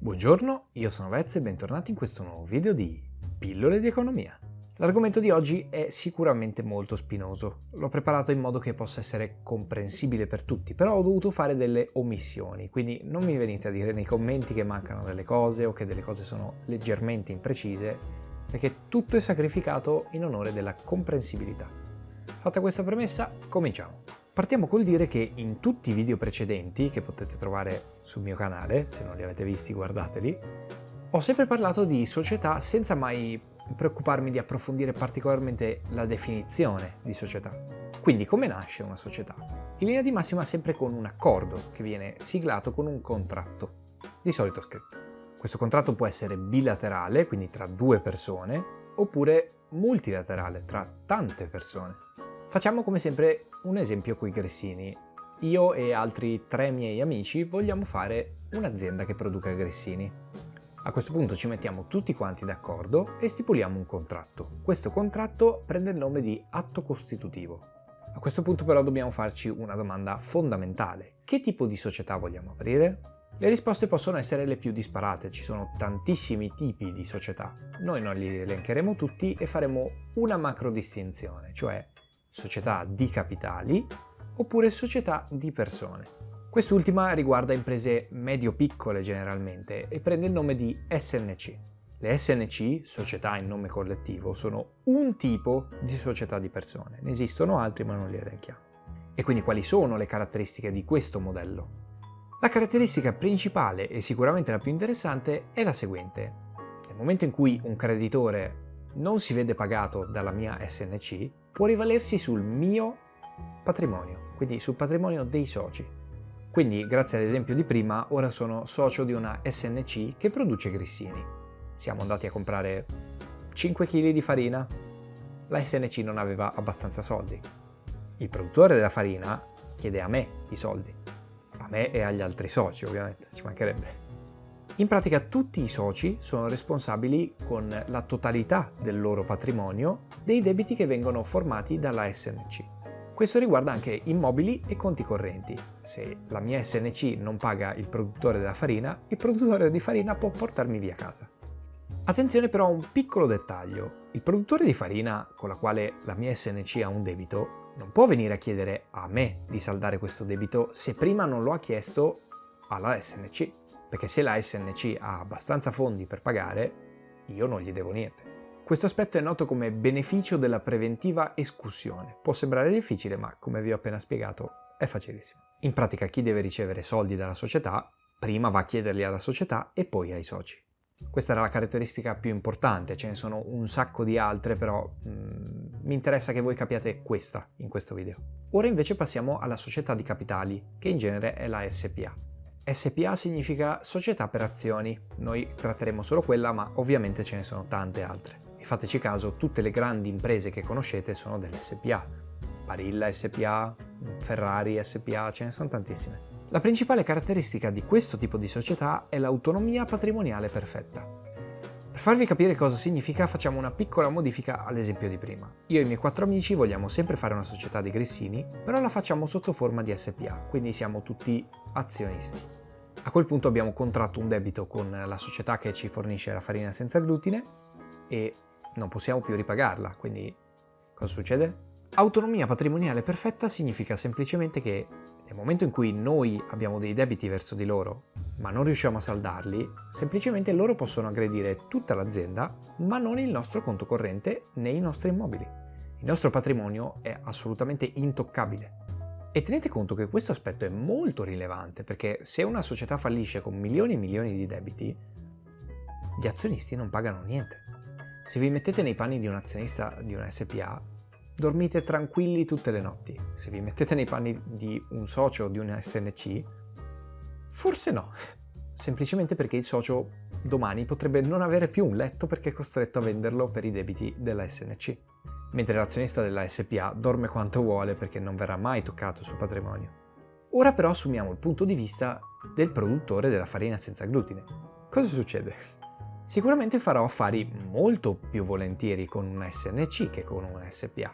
Buongiorno, io sono Vez e bentornati in questo nuovo video di Pillole di Economia. L'argomento di oggi è sicuramente molto spinoso. L'ho preparato in modo che possa essere comprensibile per tutti, però ho dovuto fare delle omissioni, quindi non mi venite a dire nei commenti che mancano delle cose o che delle cose sono leggermente imprecise, perché tutto è sacrificato in onore della comprensibilità. Fatta questa premessa, cominciamo. Partiamo col dire che in tutti i video precedenti, che potete trovare sul mio canale, se non li avete visti guardateli, ho sempre parlato di società senza mai preoccuparmi di approfondire particolarmente la definizione di società. Quindi come nasce una società? In linea di massima sempre con un accordo che viene siglato con un contratto, di solito scritto. Questo contratto può essere bilaterale, quindi tra due persone, oppure multilaterale, tra tante persone. Facciamo come sempre un esempio coi grissini. Io e altri 3 miei amici vogliamo fare un'azienda che produca grissini. A questo punto ci mettiamo tutti quanti d'accordo e stipuliamo un contratto. Questo contratto prende il nome di atto costitutivo. A questo punto però dobbiamo farci una domanda fondamentale. Che tipo di società vogliamo aprire? Le risposte possono essere le più disparate, ci sono tantissimi tipi di società. Noi non li elencheremo tutti e faremo una macro distinzione, cioè società di capitali oppure società di persone. Quest'ultima riguarda imprese medio-piccole generalmente e prende il nome di SNC. Le SNC, società in nome collettivo, sono un tipo di società di persone. Ne esistono altri ma non li elenchiamo. E quindi quali sono le caratteristiche di questo modello? La caratteristica principale e sicuramente la più interessante è la seguente. Nel momento in cui un creditore non si vede pagato dalla mia SNC, può rivalersi sul mio patrimonio, quindi sul patrimonio dei soci. Quindi, grazie all'esempio di prima, ora sono socio di una SNC che produce grissini. Siamo andati a comprare 5 kg di farina. La SNC non aveva abbastanza soldi. Il produttore della farina chiede a me i soldi. A me e agli altri soci, ovviamente, ci mancherebbe. In pratica tutti i soci sono responsabili con la totalità del loro patrimonio dei debiti che vengono formati dalla SNC. Questo riguarda anche immobili e conti correnti. Se la mia SNC non paga il produttore della farina, il produttore di farina può portarmi via casa. Attenzione però a un piccolo dettaglio. Il produttore di farina con la quale la mia SNC ha un debito non può venire a chiedere a me di saldare questo debito se prima non lo ha chiesto alla SNC. Perché se la SNC ha abbastanza fondi per pagare, io non gli devo niente. Questo aspetto è noto come beneficio della preventiva escussione. Può sembrare difficile, ma come vi ho appena spiegato, è facilissimo. In pratica chi deve ricevere soldi dalla società, prima va a chiederli alla società e poi ai soci. Questa era la caratteristica più importante, ce ne sono un sacco di altre, però mi interessa che voi capiate questa in questo video. Ora invece passiamo alla società di capitali, che in genere è la SPA. SPA significa società per azioni, noi tratteremo solo quella ma ovviamente ce ne sono tante altre. E fateci caso, tutte le grandi imprese che conoscete sono delle SPA. Barilla SPA, Ferrari SPA, ce ne sono tantissime. La principale caratteristica di questo tipo di società è l'autonomia patrimoniale perfetta. Per farvi capire cosa significa facciamo una piccola modifica all'esempio di prima. Io e i miei 4 amici vogliamo sempre fare una società di grissini, però la facciamo sotto forma di SPA, quindi siamo tutti azionisti. A quel punto abbiamo contratto un debito con la società che ci fornisce la farina senza glutine e non possiamo più ripagarla, quindi cosa succede? Autonomia patrimoniale perfetta significa semplicemente che nel momento in cui noi abbiamo dei debiti verso di loro, ma non riusciamo a saldarli, semplicemente loro possono aggredire tutta l'azienda, ma non il nostro conto corrente né i nostri immobili. Il nostro patrimonio è assolutamente intoccabile. E tenete conto che questo aspetto è molto rilevante perché se una società fallisce con milioni e milioni di debiti, gli azionisti non pagano niente. Se vi mettete nei panni di un azionista di una SPA, dormite tranquilli tutte le notti. Se vi mettete nei panni di un socio di una SNC, forse no. Semplicemente perché il socio domani potrebbe non avere più un letto perché è costretto a venderlo per i debiti della SNC. Mentre l'azionista della SPA dorme quanto vuole perché non verrà mai toccato il suo patrimonio. Ora però assumiamo il punto di vista del produttore della farina senza glutine. Cosa succede? Sicuramente farò affari molto più volentieri con una SNC che con una SPA.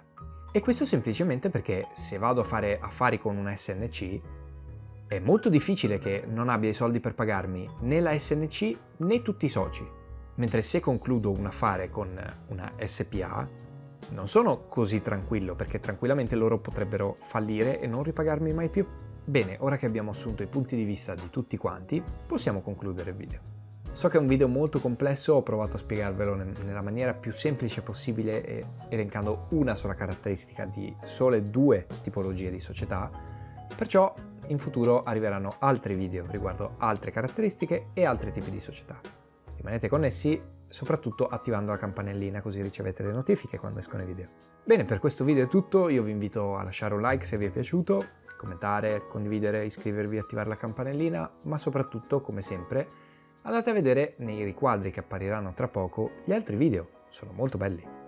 E questo semplicemente perché se vado a fare affari con una SNC È molto difficile che non abbia i soldi per pagarmi né la SNC né tutti i soci, mentre se concludo un affare con una SPA non sono così tranquillo, perché tranquillamente loro potrebbero fallire e non ripagarmi mai più. Bene, ora che abbiamo assunto i punti di vista di tutti quanti, possiamo concludere il video. So che è un video molto complesso, ho provato a spiegarvelo nella maniera più semplice possibile e elencando una sola caratteristica di sole 2 tipologie di società, perciò in futuro arriveranno altri video riguardo altre caratteristiche e altri tipi di società. Rimanete connessi, soprattutto attivando la campanellina così ricevete le notifiche quando escono i video. Bene, per questo video è tutto, io vi invito a lasciare un like se vi è piaciuto, commentare, condividere, iscrivervi, attivare la campanellina, ma soprattutto, come sempre, andate a vedere nei riquadri che appariranno tra poco gli altri video, sono molto belli.